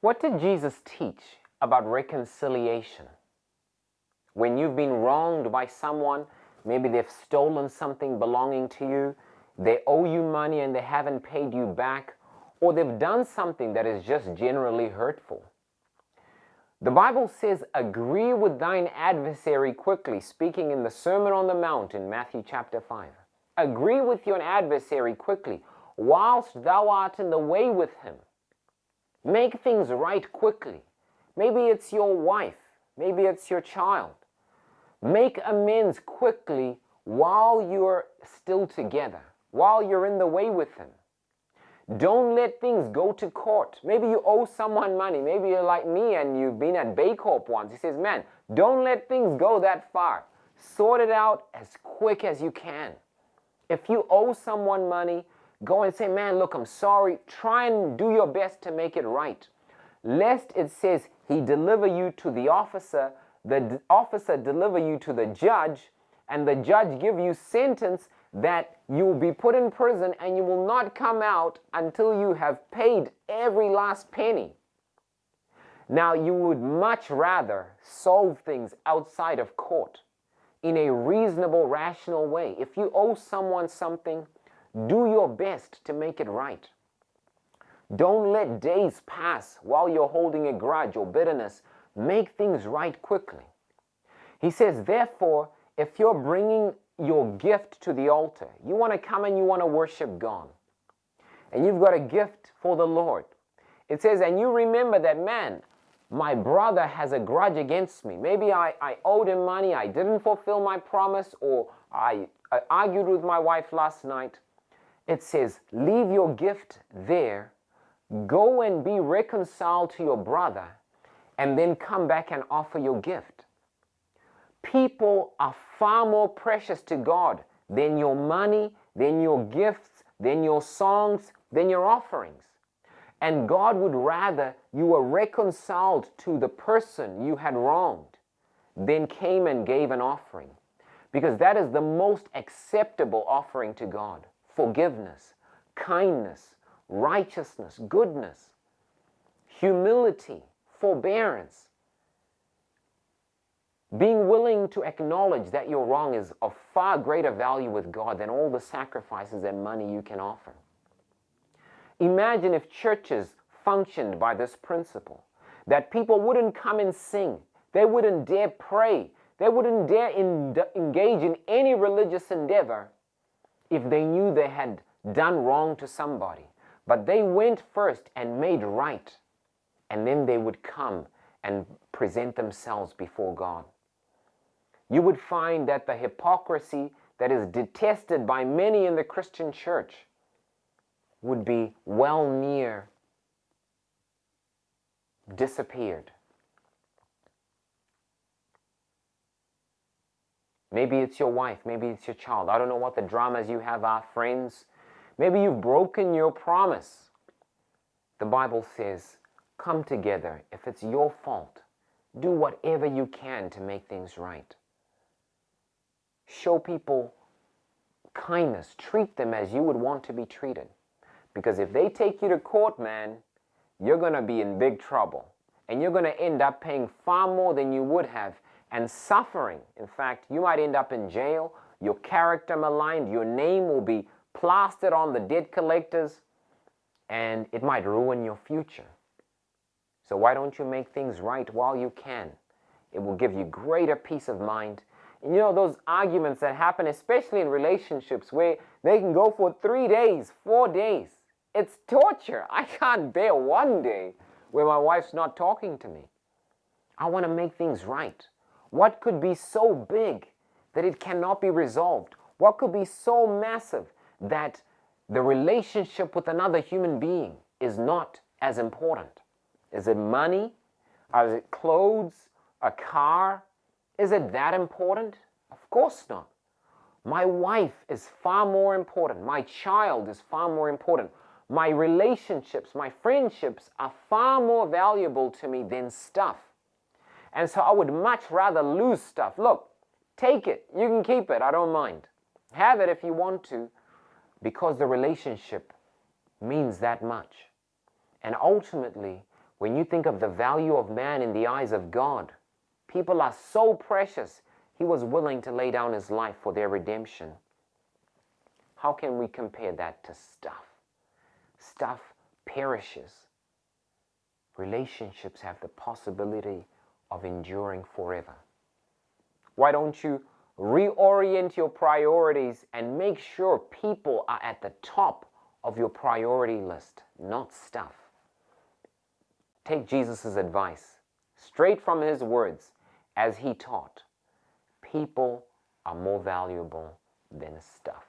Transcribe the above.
What did Jesus teach about reconciliation? When you've been wronged by someone, maybe they've stolen something belonging to you, they owe you money and they haven't paid you back, or they've done something that is just generally hurtful. The Bible says, agree with thine adversary quickly, speaking in the Sermon on the Mount in Matthew chapter 5. Agree with your adversary quickly, whilst thou art in the way with him. Make things right quickly. Maybe it's your wife, maybe it's your child. Make amends quickly while you're still together, while you're in the way with him. Don't let things go to court. Maybe you owe someone money. Maybe you're like me and you've been at Baycorp once. He says, man, don't let things go that far. Sort it out as quick as you can. If you owe someone money, go and say, man, look, I'm sorry. Try and do your best to make it right. Lest it says he deliver you to the officer officer deliver you to the judge, and the judge give you sentence that you will be put in prison and you will not come out until you have paid every last penny. Now, you would much rather solve things outside of court in a reasonable, rational way. If you owe someone something, do your best to make it right. Don't let days pass while you're holding a grudge or bitterness. Make things right quickly. He says, therefore, if you're bringing your gift to the altar, you want to come and you want to worship God, and you've got a gift for the Lord. It says, and you remember that, man, my brother has a grudge against me. Maybe I owed him money, I didn't fulfill my promise, or I argued with my wife last night. It says, leave your gift there, go and be reconciled to your brother, and then come back and offer your gift. People are far more precious to God than your money, than your gifts, than your songs, than your offerings. And God would rather you were reconciled to the person you had wronged than came and gave an offering. Because that is the most acceptable offering to God. Forgiveness, kindness, righteousness, goodness, humility, forbearance. Being willing to acknowledge that you're wrong is of far greater value with God than all the sacrifices and money you can offer. Imagine if churches functioned by this principle, that people wouldn't come and sing, they wouldn't dare pray, they wouldn't dare engage in any religious endeavor if they knew they had done wrong to somebody. But they went first and made right, and then they would come and present themselves before God. You would find that the hypocrisy that is detested by many in the Christian church would be well near disappeared. Maybe it's your wife, maybe it's your child. I don't know what the dramas you have are, friends. Maybe you've broken your promise. The Bible says, come together. If it's your fault, do whatever you can to make things right. Show people kindness. Treat them as you would want to be treated. Because if they take you to court, man, you're going to be in big trouble. And you're going to end up paying far more than you would have and suffering. In fact, you might end up in jail, your character maligned, your name will be plastered on the debt collectors, and it might ruin your future. So why don't you make things right while you can? It will give you greater peace of mind. And you know, those arguments that happen, especially in relationships where they can go for 3 days, 4 days. It's torture. I can't bear one day where my wife's not talking to me. I want to make things right. What could be so big that it cannot be resolved? What could be so massive that the relationship with another human being is not as important? Is it money? Is it clothes? A car? Is it that important? Of course not. My wife is far more important. My child is far more important. My relationships, my friendships are far more valuable to me than stuff. And so I would much rather lose stuff. Look, take it. You can keep it. I don't mind. Have it if you want to, because the relationship means that much. And ultimately, When you think of the value of man in the eyes of God, people are so precious. He was willing to lay down his life for their redemption. How can we compare that to stuff? Stuff perishes. Relationships have the possibility of enduring forever. Why don't you reorient your priorities and make sure people are at the top of your priority list, not stuff? Take Jesus' advice, straight from his words, as he taught. People are more valuable than stuff.